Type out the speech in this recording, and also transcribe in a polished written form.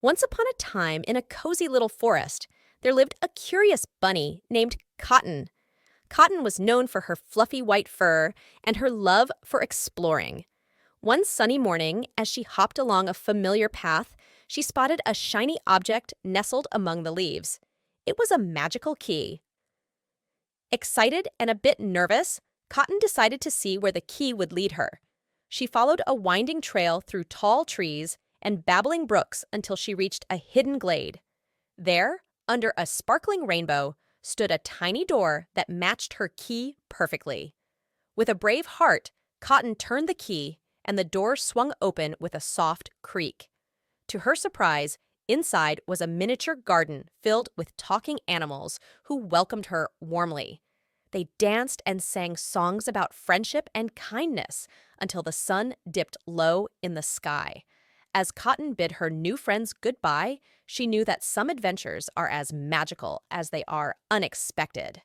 Once upon a time, in a cozy little forest, there lived a curious bunny named Cotton. Cotton was known for her fluffy white fur and her love for exploring. One sunny morning, as she hopped along a familiar path, she spotted a shiny object nestled among the leaves. It was a magical key. Excited and a bit nervous, Cotton decided to see where the key would lead her. She followed a winding trail through tall trees and babbling brooks until she reached a hidden glade. There, under a sparkling rainbow, stood a tiny door that matched her key perfectly. With a brave heart, Cotton turned the key, and the door swung open with a soft creak. To her surprise, inside was a miniature garden filled with talking animals who welcomed her warmly. They danced and sang songs about friendship and kindness until the sun dipped low in the sky. As Cotton bid her new friends goodbye, she knew that some adventures are as magical as they are unexpected.